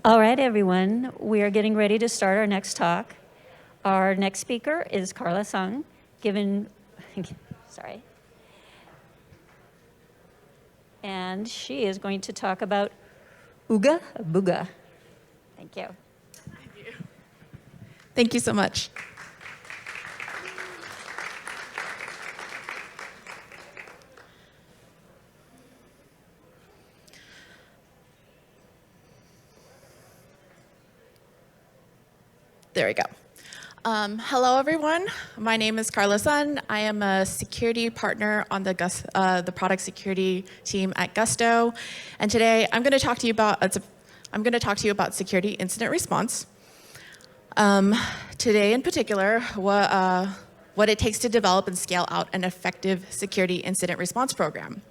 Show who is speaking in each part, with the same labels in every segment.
Speaker 1: All right, everyone, we are getting ready to start our next talk. Our next speaker is Carla Sung, sorry. And she is going to talk about Ooga Booga. Thank you.
Speaker 2: Thank you. Thank you so much. There we go. Hello, everyone. My name is Carla Sun. I am a security partner on the product security team at Gusto, and today I'm going to talk to you about security incident response. Today, in particular, what it takes to develop and scale out an effective security incident response program.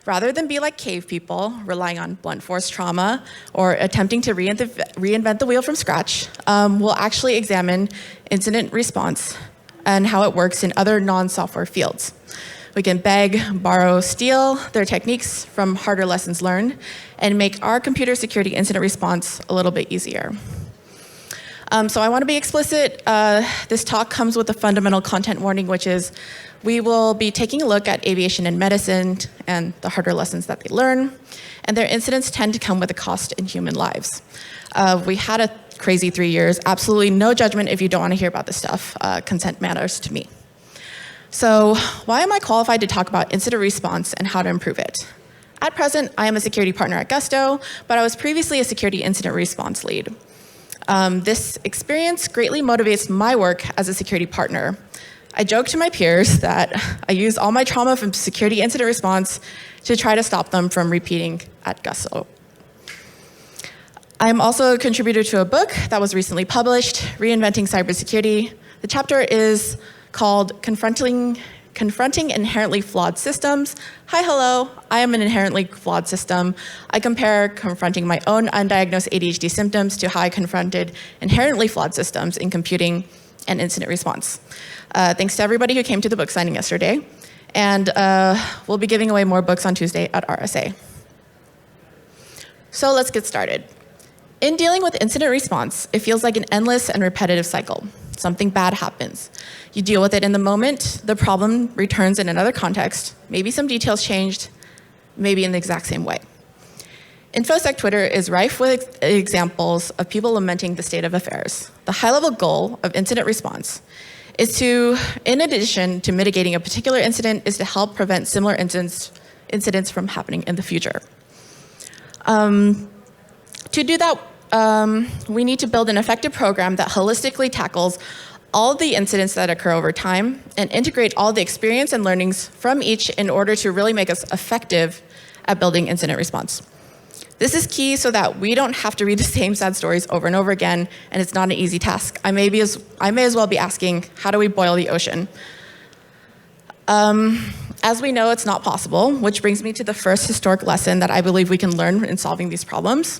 Speaker 2: Rather than be like cave people, relying on blunt force trauma or attempting to reinvent the wheel from scratch, we'll actually examine incident response and how it works in other non-software fields. We can beg, borrow, steal their techniques from harder lessons learned and make our computer security incident response a little bit easier. So I want to be explicit. This talk comes with a fundamental content warning, which is we will be taking a look at aviation and medicine and the harder lessons that they learn. And their incidents tend to come with a cost in human lives. We had a crazy 3 years. Absolutely no judgment if you don't want to hear about this stuff. Consent matters to me. So why am I qualified to talk about incident response and how to improve it? At present, I am a security partner at Gusto, but I was previously a security incident response lead. This experience greatly motivates my work as a security partner. I joke to my peers that I use all my trauma from security incident response to try to stop them from repeating at Gusto. I'm also a contributor to a book that was recently published, Reinventing Cybersecurity. The chapter is called Confronting Inherently Flawed Systems. Hi, hello, I am an inherently flawed system. I compare confronting my own undiagnosed ADHD symptoms to how I confronted inherently flawed systems in computing and incident response. Thanks to everybody who came to the book signing yesterday. And we'll be giving away more books on Tuesday at RSA. So let's get started. In dealing with incident response, it feels like an endless and repetitive cycle. Something bad happens. You deal with it in the moment, the problem returns in another context, maybe some details changed, maybe in the exact same way. InfoSec Twitter is rife with examples of people lamenting the state of affairs. The high-level goal of incident response is to, in addition to mitigating a particular incident, is to help prevent similar incidents from happening in the future. To do that, we need to build an effective program that holistically tackles all of the incidents that occur over time and integrate all the experience and learnings from each in order to really make us effective at building incident response. This is key so that we don't have to read the same sad stories over and over again, and it's not an easy task. I may as well be asking, how do we boil the ocean? As we know, it's not possible, which brings me to the first historic lesson that I believe we can learn in solving these problems,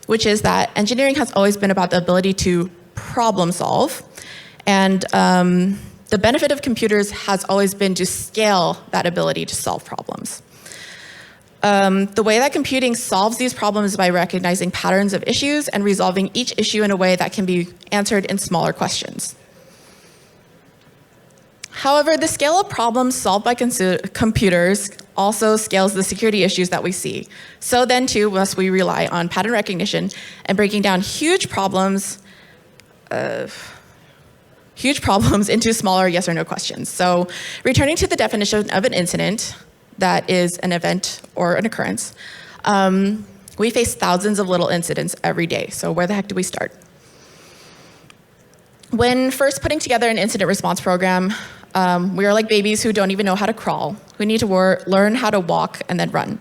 Speaker 2: which is that engineering has always been about the ability to problem solve. And the benefit of computers has always been to scale that ability to solve problems. The way that computing solves these problems is by recognizing patterns of issues and resolving each issue in a way that can be answered in smaller questions. However, the scale of problems solved by computers also scales the security issues that we see. So then too must we rely on pattern recognition and breaking down huge problems into smaller yes or no questions. So returning to the definition of an incident, that is an event or an occurrence, we face thousands of little incidents every day. So where the heck do we start? When first putting together an incident response program, we are like babies who don't even know how to crawl. We need to learn how to walk and then run.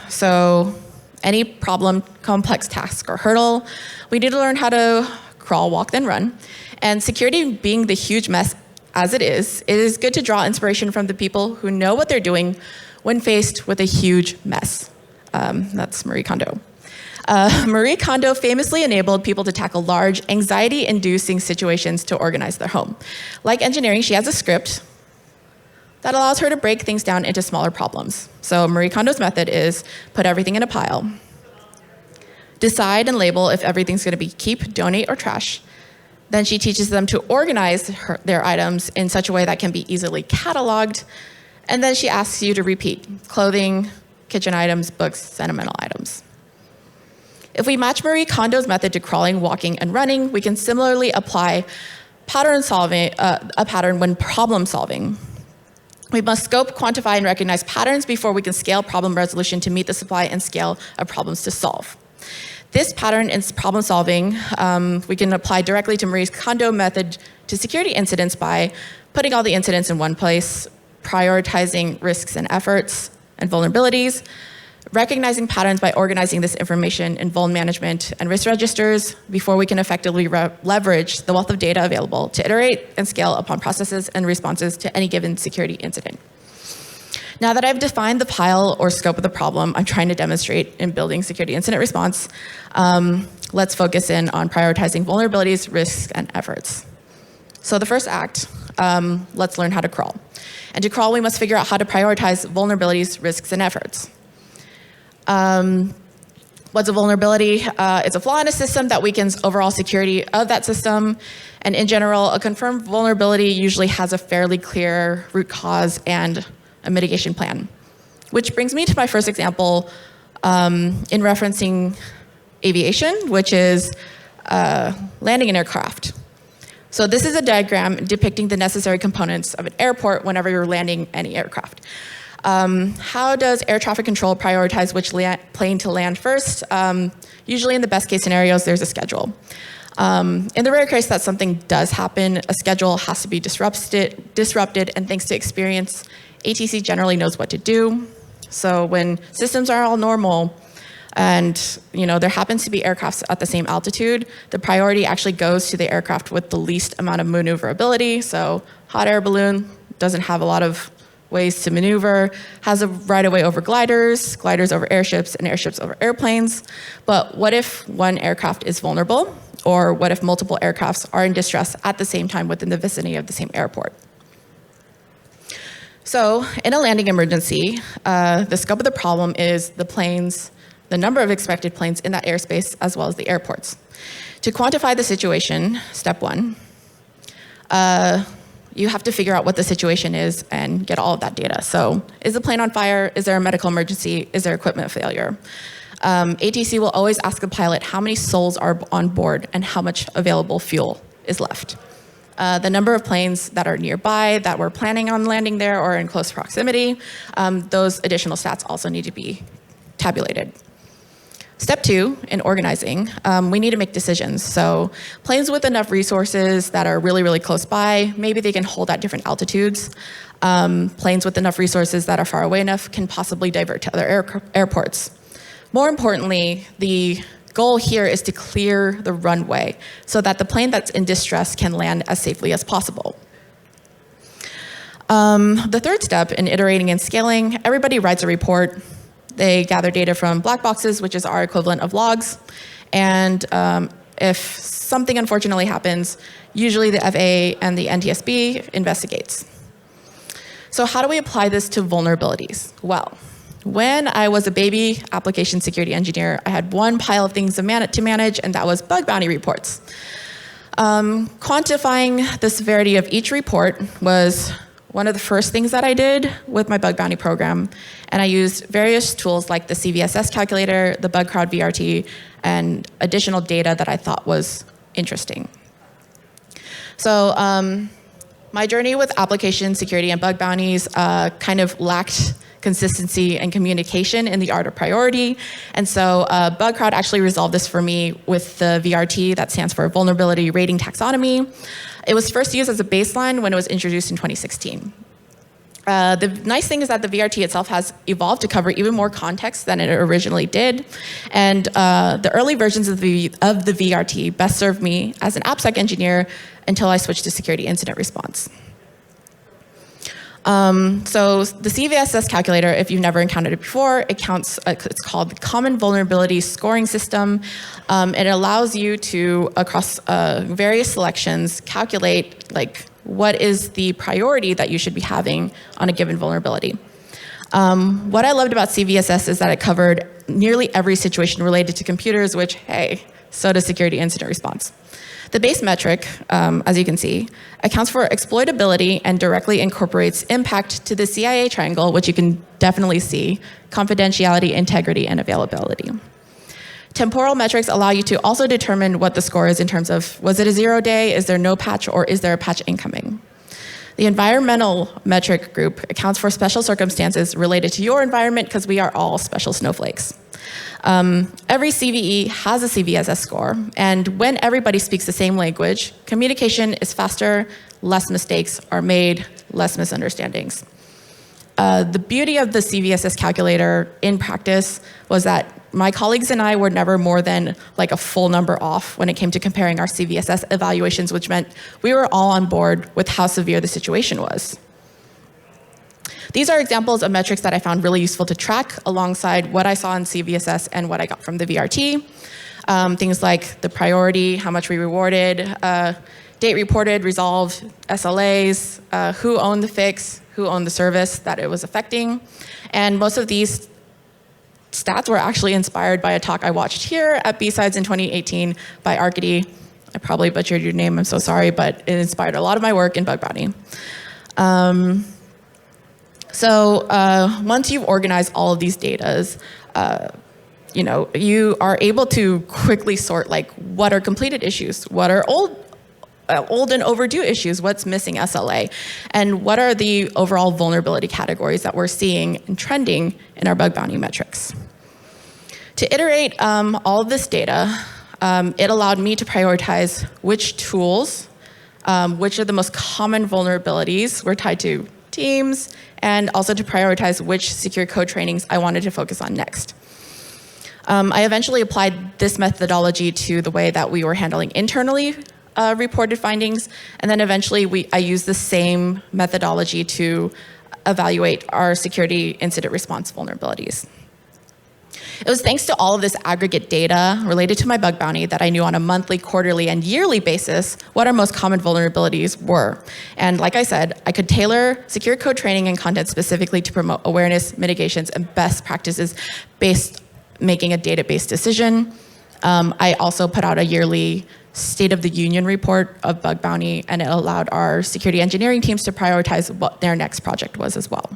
Speaker 2: So any problem, complex task, or hurdle, we need to learn how to crawl, walk, then run. And security being the huge mess as it is good to draw inspiration from the people who know what they're doing when faced with a huge mess. That's Marie Kondo. Marie Kondo famously enabled people to tackle large, anxiety-inducing situations to organize their home. Like engineering, she has a script that allows her to break things down into smaller problems. So Marie Kondo's method is put everything in a pile. decide and label if everything's going to be keep, donate, or trash. Then she teaches them to organize their items in such a way that can be easily cataloged. And then she asks you to repeat: clothing, kitchen items, books, sentimental items. If we match Marie Kondo's method to crawling, walking, and running, we can similarly apply a pattern when problem solving. We must scope, quantify, and recognize patterns before we can scale problem resolution to meet the supply and scale of problems to solve. This pattern in problem solving, we can apply directly to Marie Kondo method to security incidents by putting all the incidents in one place, prioritizing risks and efforts and vulnerabilities, recognizing patterns by organizing this information in vuln management and risk registers before we can effectively leverage the wealth of data available to iterate and scale upon processes and responses to any given security incident. Now that I've defined the pile or scope of the problem I'm trying to demonstrate in building security incident response, let's focus in on prioritizing vulnerabilities, risks, and efforts. So the first act, let's learn how to crawl. And to crawl, we must figure out how to prioritize vulnerabilities, risks, and efforts. What's a vulnerability? It's a flaw in a system that weakens overall security of that system. And in general, a confirmed vulnerability usually has a fairly clear root cause and a mitigation plan. Which brings me to my first example in referencing aviation, which is landing an aircraft. So this is a diagram depicting the necessary components of an airport whenever you're landing any aircraft. How does air traffic control prioritize which plane to land first? Usually in the best case scenarios, there's a schedule. In the rare case that something does happen, a schedule has to be disrupted, and thanks to experience, ATC generally knows what to do. So when systems are all normal and there happens to be aircrafts at the same altitude, the priority actually goes to the aircraft with the least amount of maneuverability. So hot air balloon doesn't have a lot of ways to maneuver, has a right-of-way over gliders, gliders over airships, and airships over airplanes. But what if one aircraft is vulnerable? Or what if multiple aircrafts are in distress at the same time within the vicinity of the same airport? So in a landing emergency, the scope of the problem is the number of expected planes in that airspace, as well as the airports. To quantify the situation, step one, you have to figure out what the situation is and get all of that data. So is the plane on fire? Is there a medical emergency? Is there equipment failure? ATC will always ask the pilot how many souls are on board and how much available fuel is left. The number of planes that are nearby that were planning on landing there or in close proximity, those additional stats also need to be tabulated. Step two, in organizing, we need to make decisions. So planes with enough resources that are really, really close by, maybe they can hold at different altitudes. Planes with enough resources that are far away enough can possibly divert to other airports. More importantly, the goal here is to clear the runway so that the plane that's in distress can land as safely as possible. The third step in iterating and scaling, everybody writes a report. They gather data from black boxes, which is our equivalent of logs. And if something unfortunately happens, usually the FAA and the NTSB investigates. So how do we apply this to vulnerabilities? Well, when I was a baby application security engineer, I had one pile of things to manage, and that was bug bounty reports. Quantifying the severity of each report was one of the first things that I did with my bug bounty program. And I used various tools like the Cvss Calculator, the Bug Crowd VRT, and additional data that I thought was interesting. So my journey with application security and bug bounties kind of lacked consistency and communication in the art of priority. And so Bug Crowd actually resolved this for me with the VRT, that stands for Vulnerability Rating Taxonomy. It was first used as a baseline when it was introduced in 2016. The nice thing is that the VRT itself has evolved to cover even more context than it originally did. And the early versions of the VRT best served me as an AppSec engineer until I switched to security incident response. So the CVSS calculator, if you've never encountered it before, it's called the Common Vulnerability Scoring System. It allows you to, across various selections, calculate what is the priority that you should be having on a given vulnerability. What I loved about CVSS is that it covered nearly every situation related to computers, which, hey, so does security incident response. The base metric, as you can see, accounts for exploitability and directly incorporates impact to the CIA triangle, which you can definitely see, confidentiality, integrity, and availability. Temporal metrics allow you to also determine what the score is in terms of, was it a 0 day, is there no patch, or is there a patch incoming? The environmental metric group accounts for special circumstances related to your environment because we are all special snowflakes. Every CVE has a CVSS score, and when everybody speaks the same language, communication is faster, less mistakes are made, less misunderstandings. The beauty of the CVSS calculator in practice was that my colleagues and I were never more than like a full number off when it came to comparing our CVSS evaluations, which meant we were all on board with how severe the situation was. These are examples of metrics that I found really useful to track alongside what I saw in CVSS and what I got from the VRT. Things like the priority, how much we rewarded, date reported, resolved, SLAs, who owned the fix, who owned the service that it was affecting. And most of these stats were actually inspired by a talk I watched here at BSides in 2018 by Arkady. I probably butchered your name, I'm so sorry, but it inspired a lot of my work in bug bounty. Once you've organized all of these datas, you are able to quickly sort like what are completed issues, what are old and overdue issues, what's missing SLA, and what are the overall vulnerability categories that we're seeing and trending in our bug bounty metrics. To iterate all of this data, it allowed me to prioritize which tools, which are the most common vulnerabilities were tied to teams, and also to prioritize which secure code trainings I wanted to focus on next. I eventually applied this methodology to the way that we were handling internally reported findings, and then eventually I used the same methodology to evaluate our security incident response vulnerabilities. It was thanks to all of this aggregate data related to my bug bounty that I knew on a monthly, quarterly, and yearly basis what our most common vulnerabilities were. And like I said, I could tailor secure code training and content specifically to promote awareness, mitigations, and best practices based making a data-based decision. I also put out a yearly State of the Union report of bug bounty, and it allowed our security engineering teams to prioritize what their next project was as well.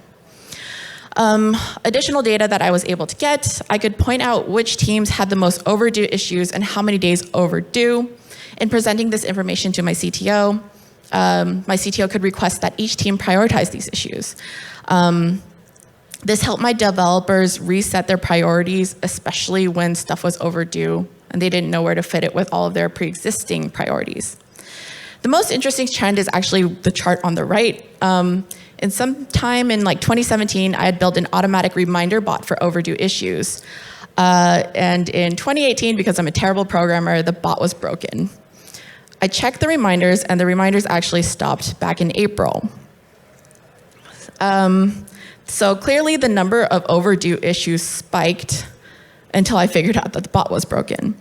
Speaker 2: Additional data that I was able to get, I could point out which teams had the most overdue issues and how many days overdue. In presenting this information to my CTO could request that each team prioritize these issues. This helped my developers reset their priorities, especially when stuff was overdue and they didn't know where to fit it with all of their pre-existing priorities. The most interesting trend is actually the chart on the right. In some time in like 2017, I had built an automatic reminder bot for overdue issues. And in 2018, because I'm a terrible programmer, the bot was broken. I checked the reminders, and the reminders actually stopped back in April. So clearly the number of overdue issues spiked until I figured out that the bot was broken.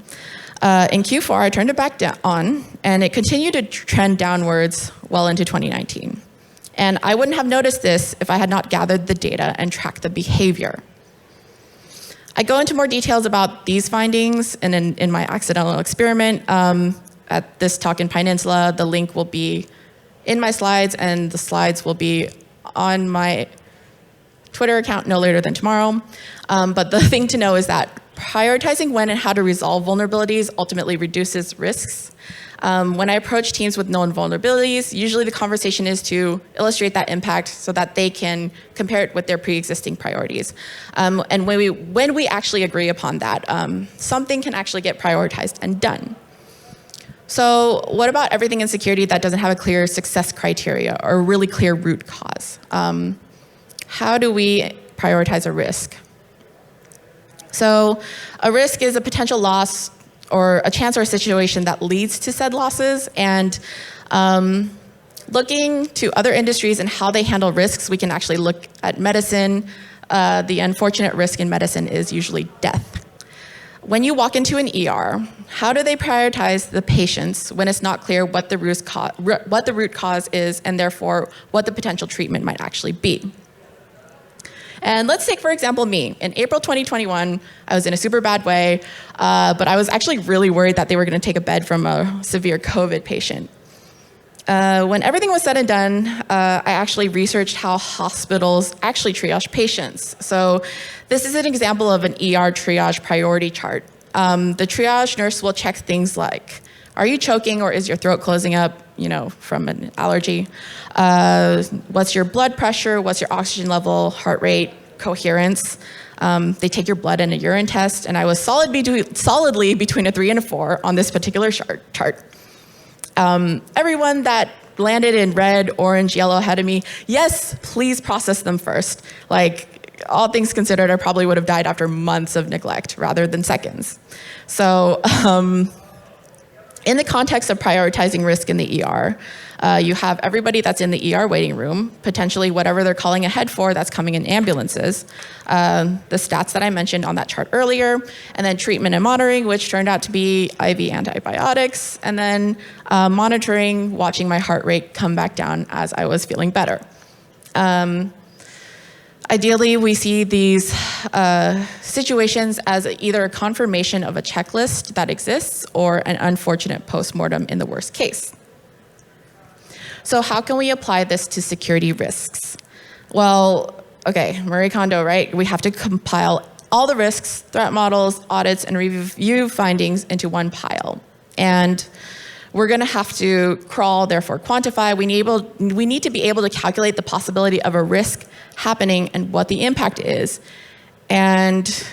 Speaker 2: In Q4, I turned it back on, and it continued to trend downwards well into 2019. And I wouldn't have noticed this if I had not gathered the data and tracked the behavior. I go into more details about these findings and in my accidental experiment at this talk in Peninsula. The link will be in my slides, and the slides will be on my Twitter account no later than tomorrow. But the thing to know is that prioritizing when and how to resolve vulnerabilities ultimately reduces risks. When I approach teams with known vulnerabilities, usually the conversation is to illustrate that impact so that they can compare it with their pre-existing priorities. And when we actually agree upon that, something can actually get prioritized and done. So what about everything in security that doesn't have a clear success criteria or a really clear root cause? How do we prioritize a risk? So a risk is a potential loss or a chance or a situation that leads to said losses. And looking to other industries and how they handle risks, we can actually look at medicine. The unfortunate risk in medicine is usually death. When you walk into an ER, how do they prioritize the patients when it's not clear what the root cause is, and therefore what the potential treatment might actually be? And let's take, for example, me. In April 2021, I was in a super bad way, but I was actually really worried that they were going to take a bed from a severe COVID patient. When everything was said and done, I actually researched how hospitals actually triage patients. So this is an example of an ER triage priority chart. The triage nurse will check things like, are you choking or is your throat closing up, from an allergy? What's your blood pressure? What's your oxygen level, heart rate, coherence? They take your blood and a urine test, and I was solidly between a 3 and a 4 on this particular chart. Everyone that landed in red, orange, yellow ahead of me, yes, please process them first. Like, all things considered, I probably would have died after months of neglect rather than seconds. So, in the context of prioritizing risk in the ER, you have everybody that's in the ER waiting room, potentially whatever they're calling ahead for that's coming in ambulances, the stats that I mentioned on that chart earlier, and then treatment and monitoring, which turned out to be IV antibiotics, and then monitoring, watching my heart rate come back down as I was feeling better. Ideally, we see these situations as either a confirmation of a checklist that exists or an unfortunate postmortem in the worst case. So how can we apply this to security risks? Well, okay, Marie Kondo, right? We have to compile all the risks, threat models, audits, and review findings into one pile. And we're going to have to crawl, therefore quantify. We need to be able to calculate the possibility of a risk happening and what the impact is. And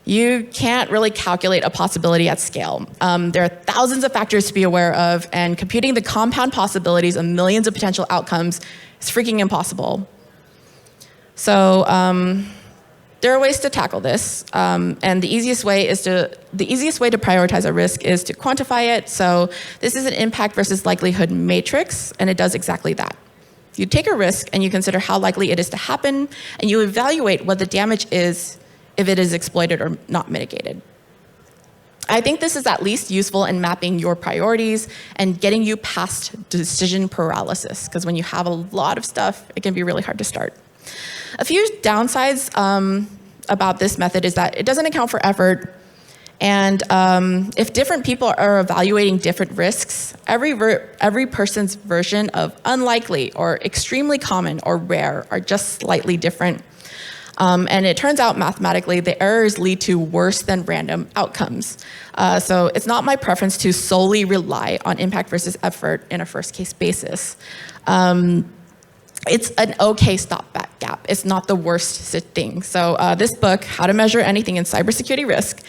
Speaker 2: you can't really calculate a possibility at scale. There are thousands of factors to be aware of, and computing the compound possibilities of millions of potential outcomes is freaking impossible. So there are ways to tackle this, and the easiest way to prioritize a risk is to quantify it. So this is an impact versus likelihood matrix, and it does exactly that. You take a risk and you consider how likely it is to happen, and you evaluate what the damage is if it is exploited or not mitigated. I think this is at least useful in mapping your priorities and getting you past decision paralysis, because when you have a lot of stuff, it can be really hard to start. A few downsides about this method is that it doesn't account for effort, and if different people are evaluating different risks, every person's version of unlikely or extremely common or rare are just slightly different. And it turns out mathematically the errors lead to worse than random outcomes. So it's not my preference to solely rely on impact versus effort in a first case basis. It's an okay stopgap. It's not the worst thing. So this book, How to Measure Anything in Cybersecurity Risk,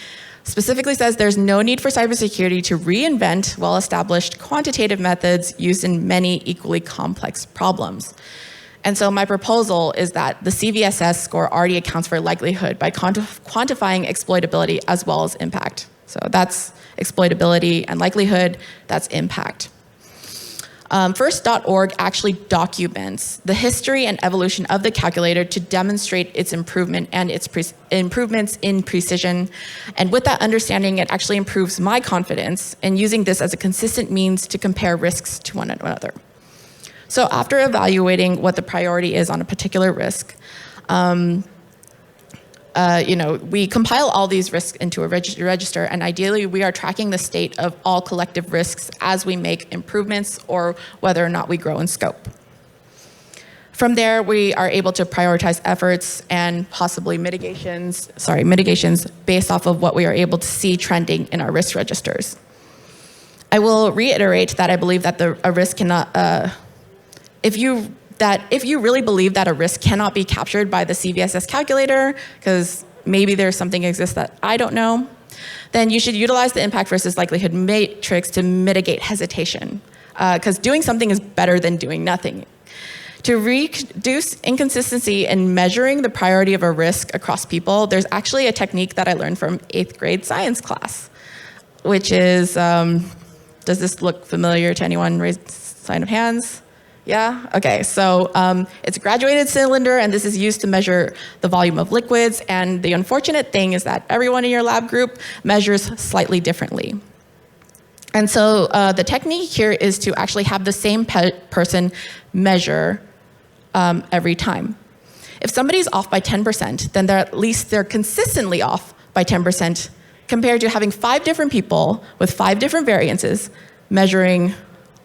Speaker 2: specifically says there's no need for cybersecurity to reinvent well-established quantitative methods used in many equally complex problems. And so my proposal is that the CVSS score already accounts for likelihood by quantifying exploitability as well as impact. So that's exploitability, and likelihood, that's impact. First.org actually documents the history and evolution of the calculator to demonstrate its improvement and its improvements in precision. And with that understanding, it actually improves my confidence in using this as a consistent means to compare risks to one another. So after evaluating what the priority is on a particular risk, we compile all these risks into a register, and ideally we are tracking the state of all collective risks as we make improvements or whether or not we grow in scope. From there, we are able to prioritize efforts and possibly mitigations based off of what we are able to see trending in our risk registers. I will reiterate that I believe that a risk cannot, if you really believe that a risk cannot be captured by the Cvss calculator, because maybe there's something exists that I don't know, then you should utilize the impact versus likelihood matrix to mitigate hesitation, because doing something is better than doing nothing. To reduce inconsistency in measuring the priority of a risk across people, there's actually a technique that I learned from 8th grade science class, which is, does this look familiar to anyone? Raise sign of hands. Yeah? Okay, so it's a graduated cylinder, and this is used to measure the volume of liquids, and the unfortunate thing is that everyone in your lab group measures slightly differently. And so the technique here is to actually have the same person measure every time. If somebody's off by 10%, then they're consistently off by 10% compared to having 5 different people with 5 different variances measuring,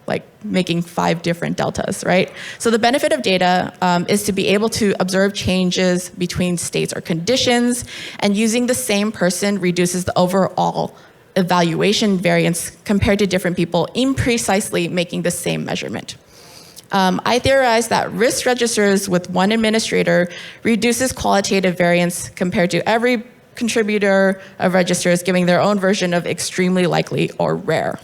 Speaker 2: like making 5 different deltas, right? So the benefit of data is to be able to observe changes between states or conditions, and using the same person reduces the overall evaluation variance compared to different people imprecisely making the same measurement. I theorize that risk registers with one administrator reduces qualitative variance compared to every contributor of registers giving their own version of extremely likely or rare.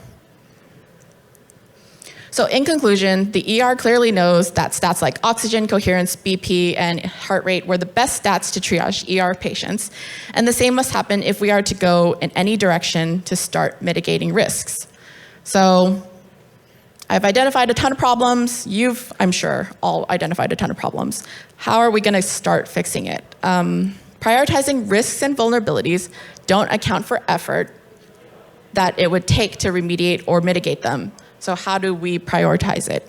Speaker 2: So in conclusion, the ER clearly knows that stats like oxygen, coherence, BP, and heart rate were the best stats to triage ER patients. And the same must happen if we are to go in any direction to start mitigating risks. So I've identified a ton of problems. You've, I'm sure, all identified a ton of problems. How are we going to start fixing it? Prioritizing risks and vulnerabilities don't account for effort that it would take to remediate or mitigate them. So how do we prioritize it?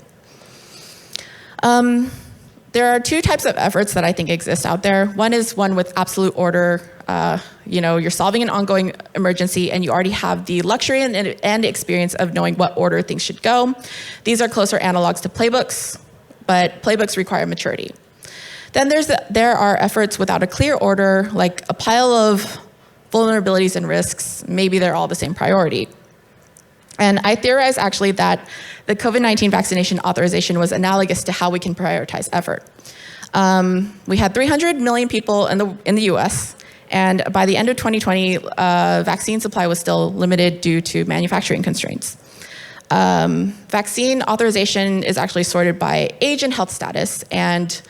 Speaker 2: There are 2 types of efforts that I think exist out there. One is one with absolute order. You're solving an ongoing emergency and you already have the luxury and experience of knowing what order things should go. These are closer analogs to playbooks, but playbooks require maturity. Then there are efforts without a clear order, like a pile of vulnerabilities and risks. Maybe they're all the same priority. And I theorize actually that the COVID-19 vaccination authorization was analogous to how we can prioritize effort. We had 300 million people in the US, and by the end of 2020, vaccine supply was still limited due to manufacturing constraints. Vaccine authorization is actually sorted by age and health status, and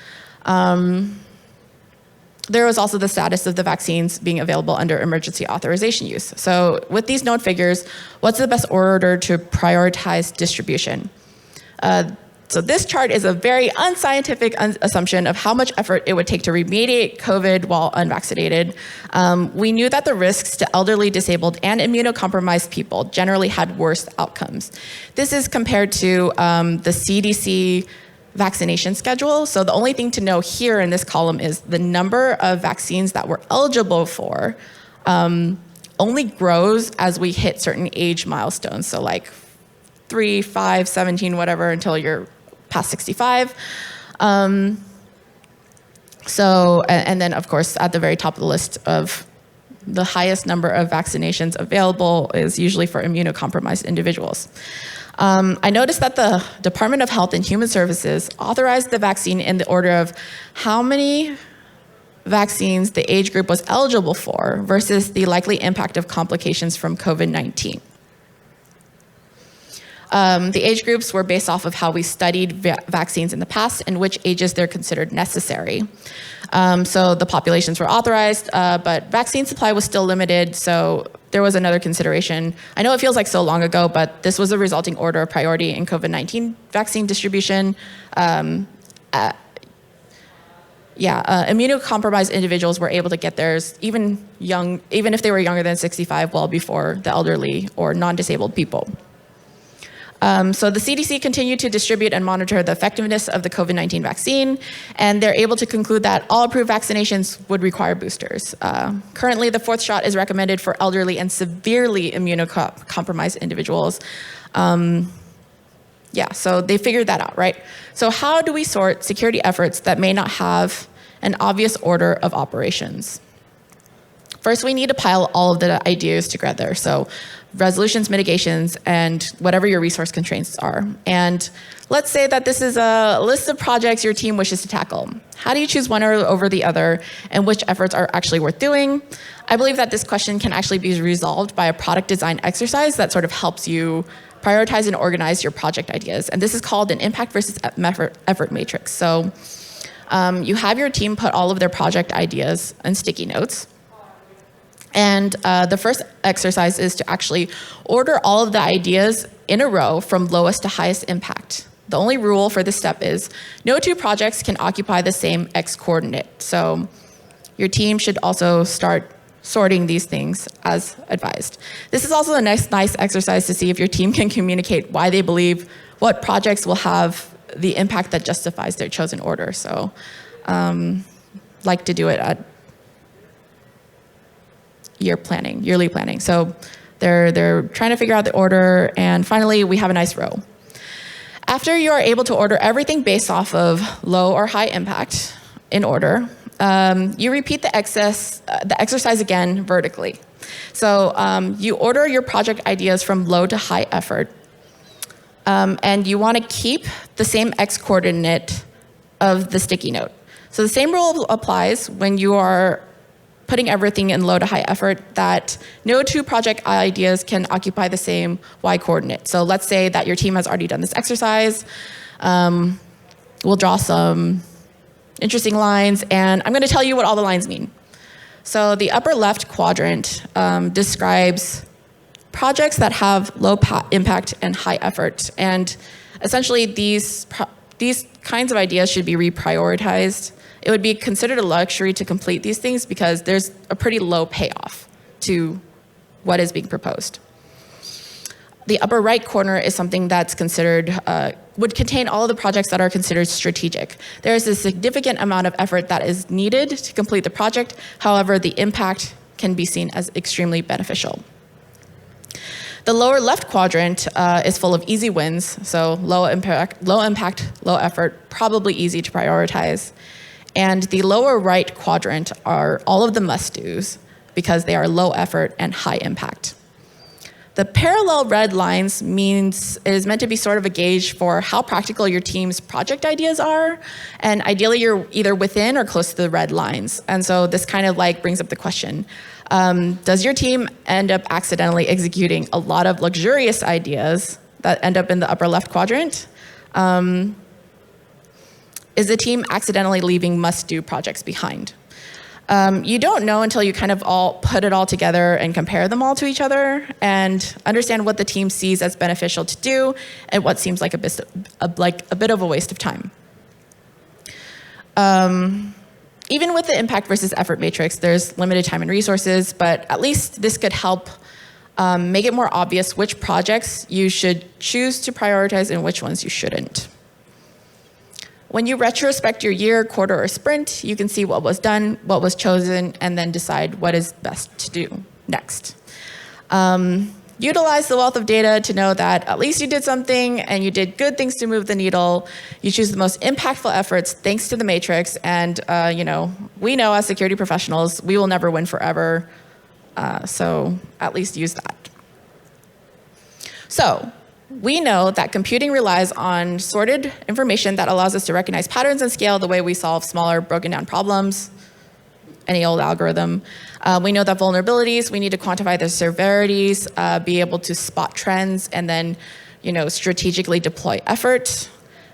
Speaker 2: there was also the status of the vaccines being available under emergency authorization use. So with these known figures, what's the best order to prioritize distribution? So this chart is a very unscientific assumption of how much effort it would take to remediate COVID while unvaccinated. We knew that the risks to elderly, disabled, and immunocompromised people generally had worse outcomes. This is compared to the CDC vaccination schedule. So the only thing to know here in this column is the number of vaccines that we're eligible for only grows as we hit certain age milestones. So like 3, 5, 17, whatever, until you're past 65. And then of course, at the very top of the list of the highest number of vaccinations available is usually for immunocompromised individuals. I noticed that the Department of Health and Human Services authorized the vaccine in the order of how many vaccines the age group was eligible for versus the likely impact of complications from COVID-19. The age groups were based off of how we studied vaccines in the past and which ages they're considered necessary. So the populations were authorized, but vaccine supply was still limited, so there was another consideration. I know it feels like so long ago, but this was a resulting order of priority in COVID-19 vaccine distribution. Immunocompromised individuals were able to get theirs even if they were younger than 65, well before the elderly or non-disabled people. So the CDC continued to distribute and monitor the effectiveness of the COVID-19 vaccine, and they're able to conclude that all approved vaccinations would require boosters. Currently, the 4th shot is recommended for elderly and severely immunocompromised individuals. So they figured that out, right? So how do we sort security efforts that may not have an obvious order of operations? First, we need to pile all of the ideas together. So resolutions, mitigations, and whatever your resource constraints are. And let's say that this is a list of projects your team wishes to tackle. How do you choose one over the other, and which efforts are actually worth doing? I believe that this question can actually be resolved by a product design exercise that sort of helps you prioritize and organize your project ideas. And this is called an impact versus effort matrix. So you have your team put all of their project ideas in sticky notes. And the first exercise is to actually order all of the ideas in a row from lowest to highest impact. The only rule for this step is no 2 projects can occupy the same X coordinate. So your team should also start sorting these things as advised. This is also a nice exercise to see if your team can communicate why they believe what projects will have the impact that justifies their chosen order. So like to do it at yearly planning. So they're trying to figure out the order, and finally we have a nice row. After you are able to order everything based off of low or high impact in order, you repeat the exercise again vertically. So you order your project ideas from low to high effort, and you want to keep the same X coordinate of the sticky note. So the same rule applies when you are putting everything in low to high effort, that no two project ideas can occupy the same Y coordinate. So let's say that your team has already done this exercise. We'll draw some interesting lines, and I'm going to tell you what all the lines mean. So the upper left quadrant describes projects that have low impact and high effort. And essentially, these kinds of ideas should be reprioritized. It would be considered a luxury to complete these things because there's a pretty low payoff to what is being proposed. The upper right corner is something that's considered, would contain all of the projects that are considered strategic. There is a significant amount of effort that is needed to complete the project. However, the impact can be seen as extremely beneficial. The lower left quadrant is full of easy wins, so low impact, low effort, probably easy to prioritize. And the lower right quadrant are all of the must-dos because they are low effort and high impact. The parallel red lines is meant to be sort of a gauge for how practical your team's project ideas are, and ideally you're either within or close to the red lines. And so this kind of like brings up the question, does your team end up accidentally executing a lot of luxurious ideas that end up in the upper left quadrant? Is the team accidentally leaving must-do projects behind? You don't know until you kind of all put it all together and compare them all to each other and understand what the team sees as beneficial to do and what seems like a bit of a waste of time. Even with the impact versus effort matrix, there's limited time and resources, but at least this could help make it more obvious which projects you should choose to prioritize and which ones you shouldn't. When you retrospect your year, quarter, or sprint, you can see what was done, what was chosen, and then decide what is best to do next. Utilize the wealth of data to know that at least you did something and you did good things to move the needle. You choose the most impactful efforts thanks to the matrix, and we know as security professionals, we will never win forever, so at least use that. So, we know that computing relies on sorted information that allows us to recognize patterns and scale the way we solve smaller, broken down problems, any old algorithm. We know that vulnerabilities, we need to quantify their severities, be able to spot trends, and then strategically deploy effort.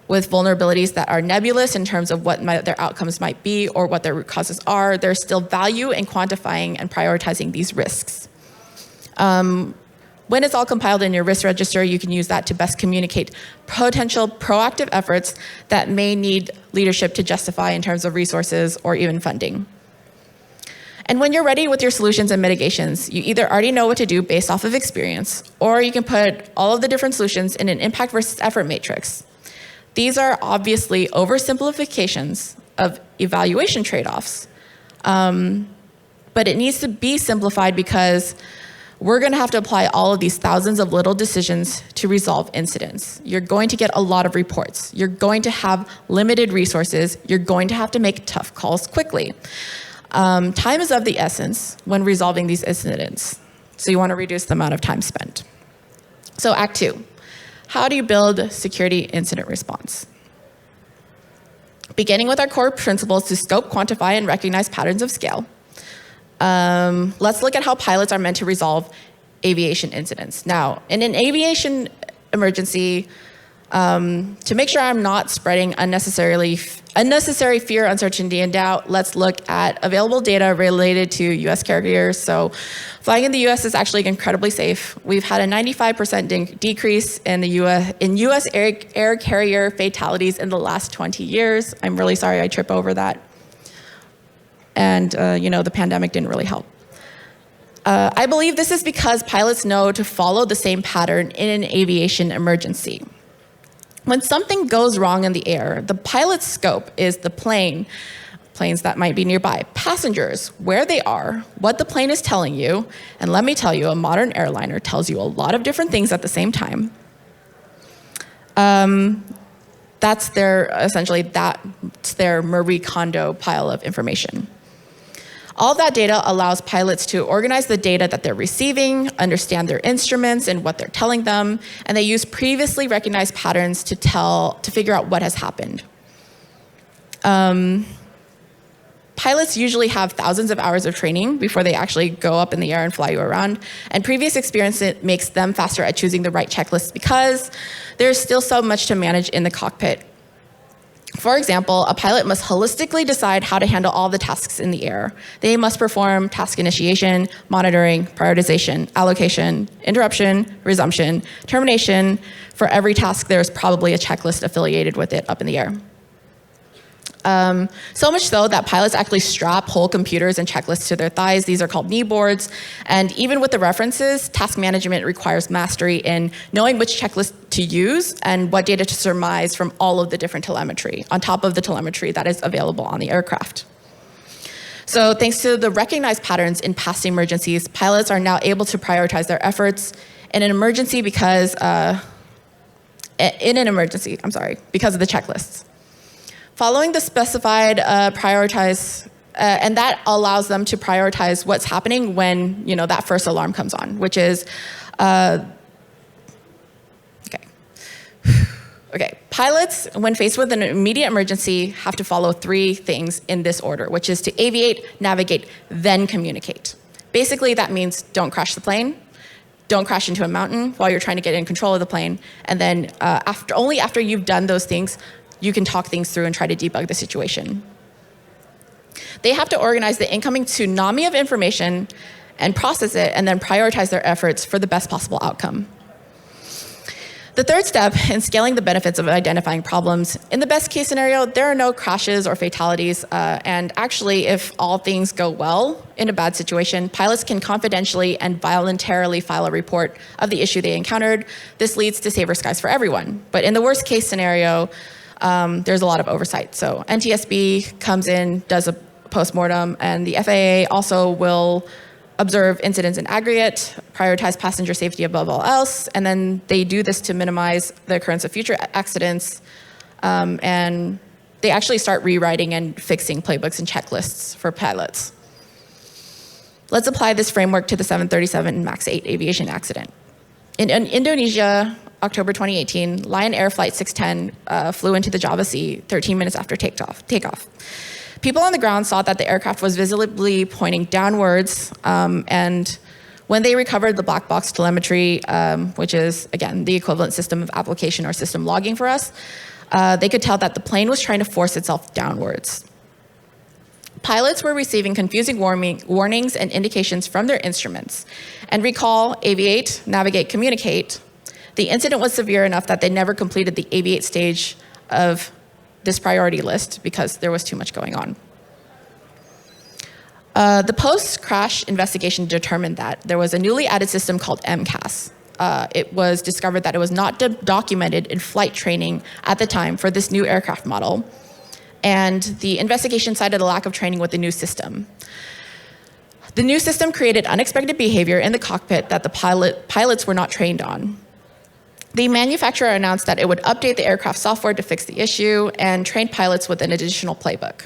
Speaker 2: With vulnerabilities that are nebulous in terms of what their outcomes might be or what their root causes are, there's still value in quantifying and prioritizing these risks. When it's all compiled in your risk register, you can use that to best communicate potential proactive efforts that may need leadership to justify in terms of resources or even funding. And when you're ready with your solutions and mitigations, you either already know what to do based off of experience, or you can put all of the different solutions in an impact versus effort matrix. These are obviously oversimplifications of evaluation trade-offs, but it needs to be simplified because we're going to have to apply all of these thousands of little decisions to resolve incidents. You're going to get a lot of reports. You're going to have limited resources. You're going to have to make tough calls quickly. Time is of the essence when resolving these incidents, so you want to reduce the amount of time spent. So Act 2, how do you build security incident response? Beginning with our core principles to scope, quantify, and recognize patterns of scale. Let's look at how pilots are meant to resolve aviation incidents. Now, in an aviation emergency, to make sure I'm not spreading unnecessary fear, uncertainty, and doubt, let's look at available data related to US carriers. So flying in the US is actually incredibly safe. We've had a 95% decrease in US air carrier fatalities in the last 20 years. I'm really sorry I tripped over that. And the pandemic didn't really help. I believe this is because pilots know to follow the same pattern in an aviation emergency. When something goes wrong in the air, the pilot's scope is the plane planes that might be nearby, passengers, where they are, what the plane is telling you, and let me tell you, a modern airliner tells you a lot of different things at the same time. That's their Marie Kondo pile of information. All that data allows pilots to organize the data that they're receiving, understand their instruments and what they're telling them, and they use previously recognized patterns to figure out what has happened. Pilots usually have thousands of hours of training before they actually go up in the air and fly you around, and previous experience makes them faster at choosing the right checklist because there's still so much to manage in the cockpit. For example, a pilot must holistically decide how to handle all the tasks in the air. They must perform task initiation, monitoring, prioritization, allocation, interruption, resumption, termination. For every task, there's probably a checklist affiliated with it up in the air. So much so that pilots actually strap whole computers and checklists to their thighs. These are called knee boards. And even with the references, task management requires mastery in knowing which checklist to use and what data to surmise from all of the different telemetry, on top of the telemetry that is available on the aircraft. So thanks to the recognized patterns in past emergencies, pilots are now able to prioritize their efforts in an emergency because of the checklists. Following the specified and that allows them to prioritize what's happening when that first alarm comes on, which is, okay. Pilots, when faced with an immediate emergency, have to follow 3 things in this order, which is to aviate, navigate, then communicate. Basically, that means don't crash the plane, don't crash into a mountain while you're trying to get in control of the plane, and then only after you've done those things, you can talk things through and try to debug the situation. They have to organize the incoming tsunami of information and process it and then prioritize their efforts for the best possible outcome. The third step in scaling the benefits of identifying problems, in the best case scenario, there are no crashes or fatalities, and actually if all things go well in a bad situation, pilots can confidentially and voluntarily file a report of the issue they encountered. This leads to safer skies for everyone. But in the worst case scenario, there's a lot of oversight. So NTSB comes in, does a postmortem, and the FAA also will observe incidents in aggregate, prioritize passenger safety above all else, and then they do this to minimize the occurrence of future accidents, and they actually start rewriting and fixing playbooks and checklists for pilots. Let's apply this framework to the 737 MAX 8 aviation accident. In Indonesia, October 2018, Lion Air Flight 610 flew into the Java Sea 13 minutes after takeoff. People on the ground saw that the aircraft was visibly pointing downwards, and when they recovered the black box telemetry, which is, again, the equivalent system of application or system logging for us, they could tell that the plane was trying to force itself downwards. Pilots were receiving confusing warnings and indications from their instruments. And recall, aviate, navigate, communicate. The incident was severe enough that they never completed the aviate stage of this priority list because there was too much going on. The post-crash investigation determined that there was a newly added system called MCAS. It was discovered that it was not documented in flight training at the time for this new aircraft model. And the investigation cited a lack of training with the new system. The new system created unexpected behavior in the cockpit that the pilots were not trained on. The manufacturer announced that it would update the aircraft software to fix the issue and train pilots with an additional playbook.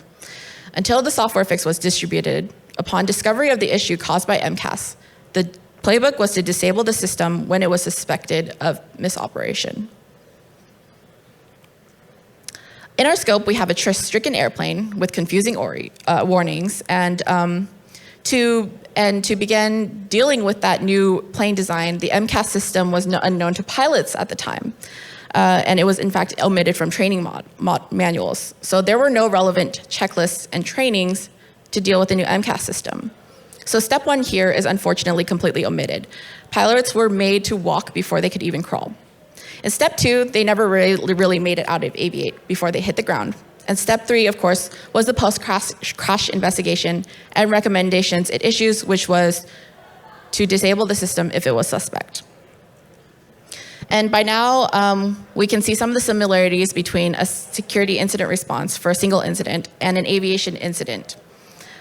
Speaker 2: Until the software fix was distributed, upon discovery of the issue caused by MCAS, the playbook was to disable the system when it was suspected of misoperation. In our scope, we have a stricken airplane with confusing warnings, and to begin dealing with that new plane design, the MCAS system was unknown to pilots at the time, and it was in fact omitted from training manuals. So there were no relevant checklists and trainings to deal with the new MCAS system. So step 1 here is unfortunately completely omitted. Pilots were made to walk before they could even crawl. In step 2, they never really made it out of aviate before they hit the ground. And step 3, of course, was the post-crash investigation and recommendations it issues, which was to disable the system if it was suspect. And by now, we can see some of the similarities between a security incident response for a single incident and an aviation incident.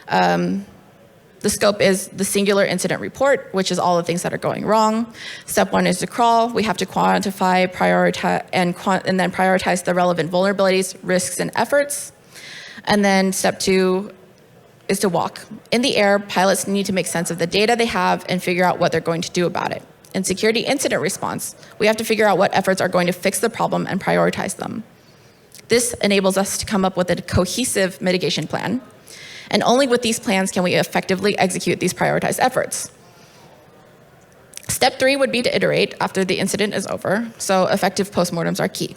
Speaker 2: The scope is the singular incident report, which is all the things that are going wrong. Step 1 is to crawl. We have to quantify, prioritize, and then prioritize the relevant vulnerabilities, risks, and efforts. And then step 2 is to walk. In the air, pilots need to make sense of the data they have and figure out what they're going to do about it. In security incident response, we have to figure out what efforts are going to fix the problem and prioritize them. This enables us to come up with a cohesive mitigation plan. And only with these plans can we effectively execute these prioritized efforts. Step 3 would be to iterate after the incident is over, so effective postmortems are key.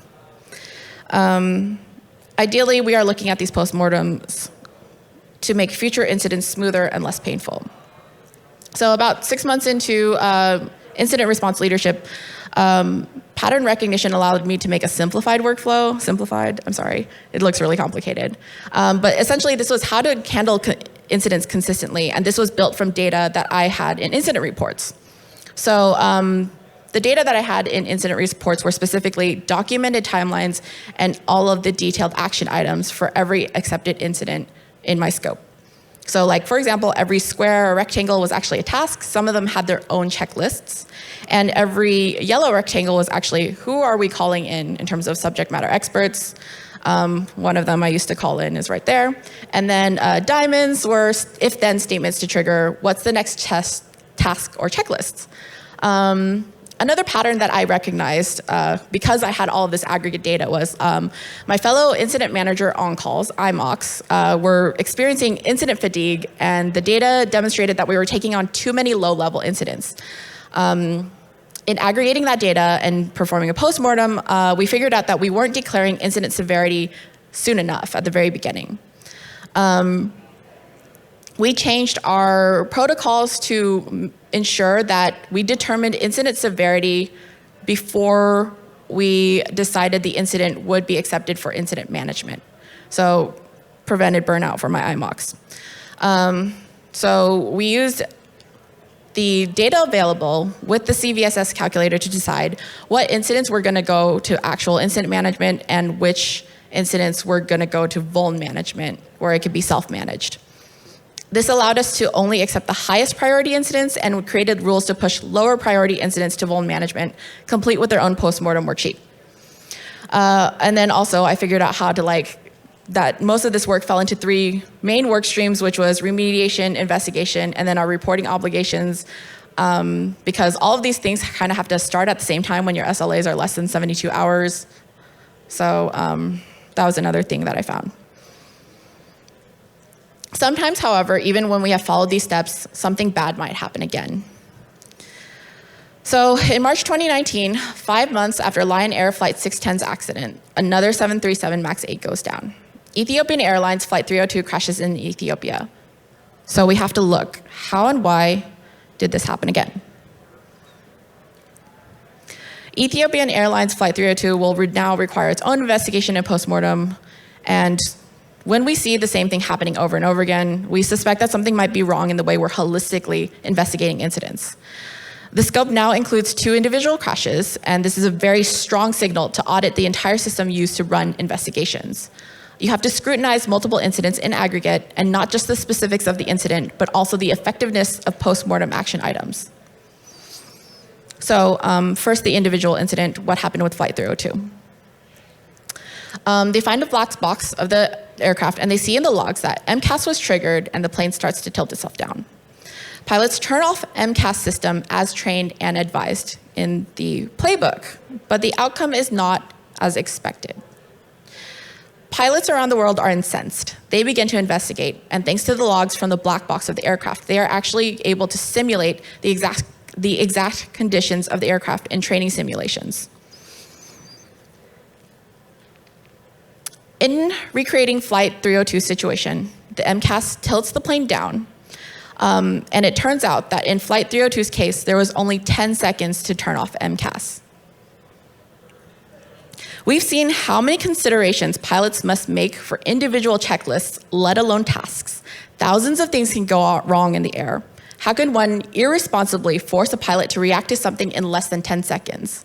Speaker 2: Ideally, we are looking at these postmortems to make future incidents smoother and less painful. So about 6 months into incident response leadership, pattern recognition allowed me to make a simplified workflow. Simplified, I'm sorry, it looks really complicated. But essentially this was how to handle incidents consistently, and this was built from data that I had in incident reports. So the data that I had in incident reports were specifically documented timelines and all of the detailed action items for every accepted incident in my scope. So like, for example, every square or rectangle was actually a task. Some of them had their own checklists. And every yellow rectangle was actually, who are we calling in terms of subject matter experts? One of them I used to call in is right there. And then diamonds were if-then statements to trigger what's the next task or checklist. Another pattern that I recognized because I had all of this aggregate data was my fellow incident manager on-calls, IMOCs, were experiencing incident fatigue, and the data demonstrated that we were taking on too many low-level incidents. In aggregating that data and performing a postmortem, we figured out that we weren't declaring incident severity soon enough at the very beginning. We changed our protocols to ensure that we determined incident severity before we decided the incident would be accepted for incident management. So prevented burnout for my IMOCs. So we used the data available with the Cvss Calculator to decide what incidents were gonna go to actual incident management and which incidents were gonna go to vuln management, where it could be self-managed. This allowed us to only accept the highest priority incidents, and created rules to push lower priority incidents to vuln management, complete with their own postmortem worksheet. And then also I figured out how to that most of this work fell into 3 main work streams, which was remediation, investigation, and then our reporting obligations, because all of these things kind of have to start at the same time when your SLAs are less than 72 hours. So that was another thing that I found. Sometimes, however, even when we have followed these steps, something bad might happen again. So in March 2019, 5 months after Lion Air Flight 610's accident, another 737 MAX 8 goes down. Ethiopian Airlines Flight 302 crashes in Ethiopia. So we have to look, how and why did this happen again? Ethiopian Airlines Flight 302 will now require its own investigation and postmortem, and when we see the same thing happening over and over again, we suspect that something might be wrong in the way we're holistically investigating incidents. The scope now includes 2 individual crashes, and this is a very strong signal to audit the entire system used to run investigations. You have to scrutinize multiple incidents in aggregate, and not just the specifics of the incident, but also the effectiveness of postmortem action items. So first, the individual incident, what happened with Flight 302. They find a black box of the aircraft, and they see in the logs that MCAS was triggered and the plane starts to tilt itself down. Pilots turn off MCAS system as trained and advised in the playbook, but the outcome is not as expected. Pilots around the world are incensed. They begin to investigate, and thanks to the logs from the black box of the aircraft, they are actually able to simulate the exact conditions of the aircraft in training simulations. In recreating Flight 302 situation, the MCAS tilts the plane down, and it turns out that in Flight 302's case, there was only 10 seconds to turn off MCAS. We've seen how many considerations pilots must make for individual checklists, let alone tasks. Thousands of things can go wrong in the air. How can one irresponsibly force a pilot to react to something in less than 10 seconds?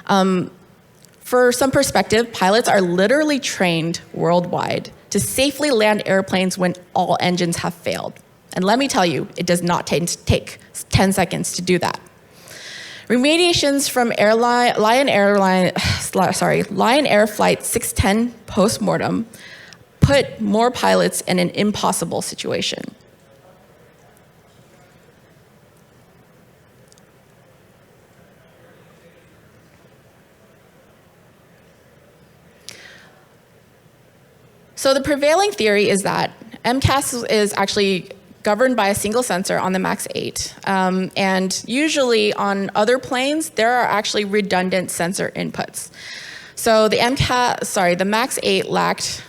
Speaker 2: For some perspective, pilots are literally trained worldwide to safely land airplanes when all engines have failed. And let me tell you, it does not take 10 seconds to do that. Remediations from Lion Air Flight 610 postmortem put more pilots in an impossible situation. So the prevailing theory is that MCAS is actually governed by a single sensor on the MAX 8. And usually on other planes, there are actually redundant sensor inputs. So the MAX 8 lacked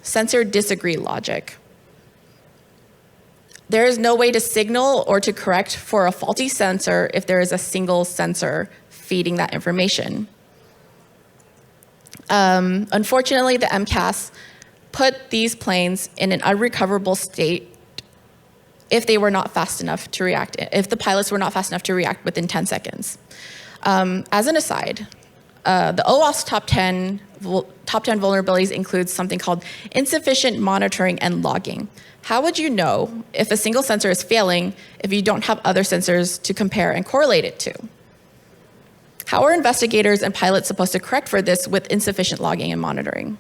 Speaker 2: sensor disagree logic. There is no way to signal or to correct for a faulty sensor if there is a single sensor feeding that information. Unfortunately, the MCAS put these planes in an unrecoverable state if they were not fast enough to react, if the pilots were not fast enough to react within 10 seconds. As an aside, the OWASP top 10 vulnerabilities includes something called insufficient monitoring and logging. How would you know if a single sensor is failing if you don't have other sensors to compare and correlate it to? How are investigators and pilots supposed to correct for this with insufficient logging and monitoring?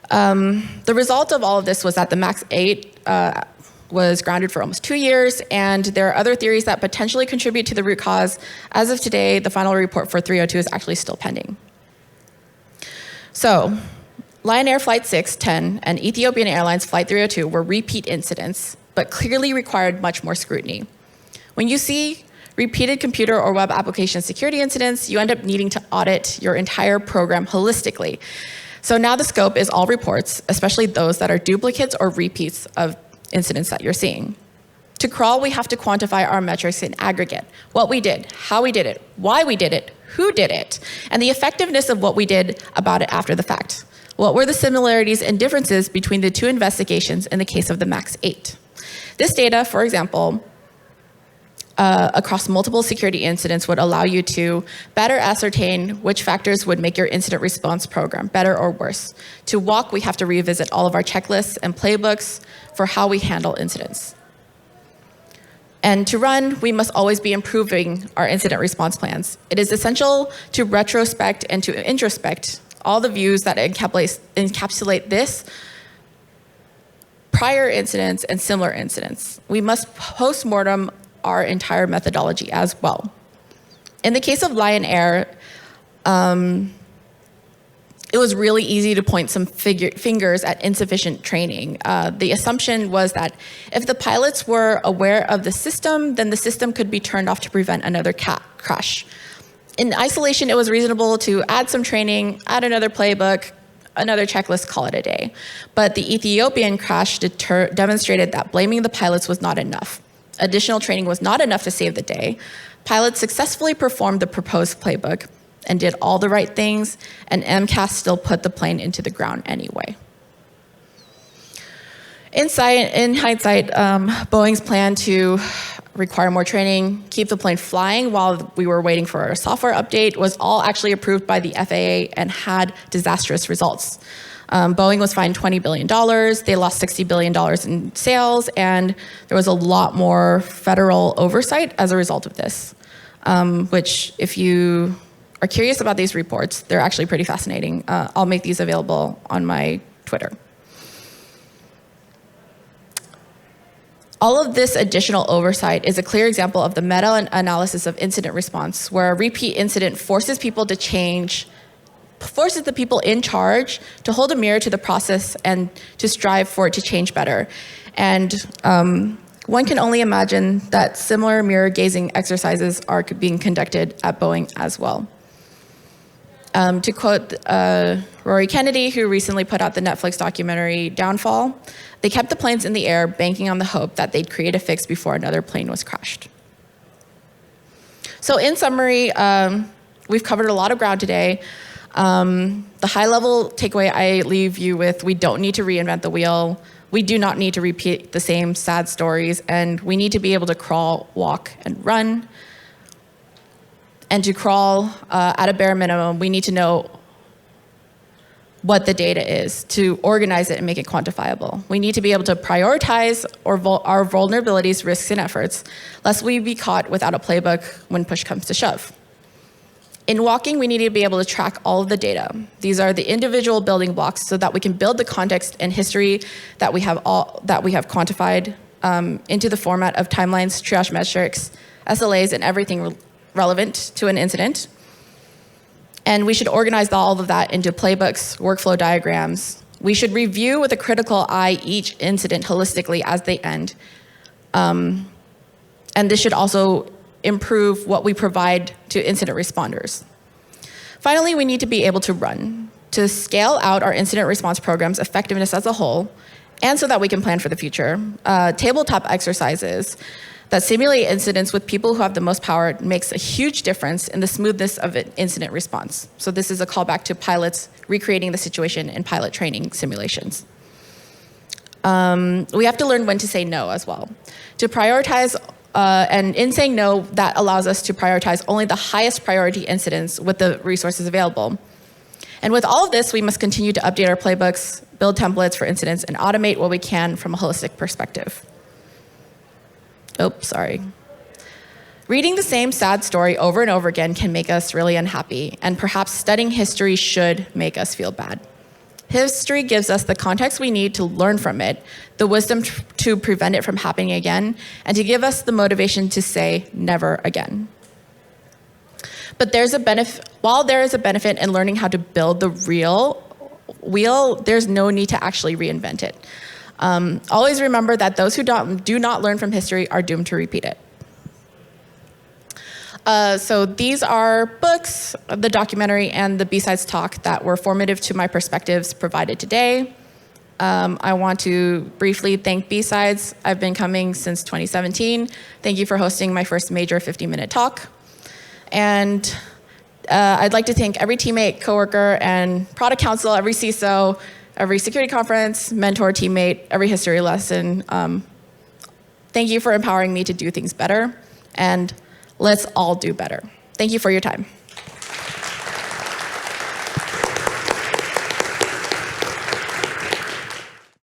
Speaker 2: The result of all of this was that the MAX 8 was grounded for almost 2 years, and there are other theories that potentially contribute to the root cause. As of today, the final report for 302 is actually still pending. So, Lion Air Flight 610 and Ethiopian Airlines Flight 302 were repeat incidents, but clearly required much more scrutiny. When you see repeated computer or web application security incidents, you end up needing to audit your entire program holistically. So now the scope is all reports, especially those that are duplicates or repeats of incidents that you're seeing. To crawl, we have to quantify our metrics in aggregate. What we did, how we did it, why we did it, who did it, and the effectiveness of what we did about it after the fact. What were the similarities and differences between the two investigations in the case of the MAX 8? This data, for example, across multiple security incidents would allow you to better ascertain which factors would make your incident response program better or worse. To walk, we have to revisit all of our checklists and playbooks for how we handle incidents. And to run, we must always be improving our incident response plans. It is essential to retrospect and to introspect all the views that encapsulate this, prior incidents, and similar incidents. We must post-mortem our entire methodology as well. In the case of Lion Air, it was really easy to point some fingers at insufficient training. The assumption was that if the pilots were aware of the system, then the system could be turned off to prevent another crash. In isolation, it was reasonable to add some training, add another playbook, another checklist, call it a day. But the Ethiopian crash demonstrated that blaming the pilots was not enough. Additional training was not enough to save the day. Pilots successfully performed the proposed playbook and did all the right things, and MCAS still put the plane into the ground anyway. In hindsight, Boeing's plan to require more training, keep the plane flying while we were waiting for a software update was all actually approved by the FAA and had disastrous results. Boeing was fined $20 billion, they lost $60 billion in sales, and there was a lot more federal oversight as a result of this, which if you are curious about these reports, they're actually pretty fascinating. I'll make these available on my Twitter. All of this additional oversight is a clear example of the meta-analysis of incident response, where a repeat incident forces people to change, forces the people in charge to hold a mirror to the process and to strive for it to change better. And one can only imagine that similar mirror-gazing exercises are being conducted at Boeing as well. To quote Rory Kennedy, who recently put out the Netflix documentary Downfall, they kept the planes in the air, banking on the hope that they'd create a fix before another plane was crashed. So in summary, we've covered a lot of ground today. The high-level takeaway I leave you with: we don't need to reinvent the wheel. We do not need to repeat the same sad stories, and we need to be able to crawl, walk, and run. And to crawl at a bare minimum, we need to know what the data is to organize it and make it quantifiable. We need to be able to prioritize our vulnerabilities, risks, and efforts, lest we be caught without a playbook when push comes to shove. In walking, we need to be able to track all of the data. These are the individual building blocks so that we can build the context and history that we have quantified into the format of timelines, triage metrics, SLAs, and everything relevant to an incident. And we should organize all of that into playbooks, workflow diagrams. We should review with a critical eye each incident holistically as they end. And this should also improve what we provide to incident responders. Finally, we need to be able to run, to scale out our incident response program's effectiveness as a whole, and so that we can plan for the future. Tabletop exercises that simulate incidents with people who have the most power makes a huge difference in the smoothness of an incident response. So this is a callback to pilots recreating the situation in pilot training simulations. We have to learn when to say no as well. To prioritize, and in saying no, that allows us to prioritize only the highest priority incidents with the resources available. And with all of this, we must continue to update our playbooks, build templates for incidents, and automate what we can from a holistic perspective. Oops, sorry. Reading the same sad story over and over again can make us really unhappy, and perhaps studying history should make us feel bad. History gives us the context we need to learn from it, the wisdom to prevent it from happening again, and to give us the motivation to say never again. But while there is a benefit in learning how to build the real wheel, there's no need to actually reinvent it. Always remember that those who do not learn from history are doomed to repeat it. So these are books, the documentary, and the B-Sides talk that were formative to my perspectives provided today. I want to briefly thank B-Sides. I've been coming since 2017. Thank you for hosting my first major 50-minute talk. And I'd like to thank every teammate, coworker, and product council, every CISO, every security conference, mentor, teammate, every history lesson. Thank you for empowering me to do things better, and let's all do better. Thank you for your time.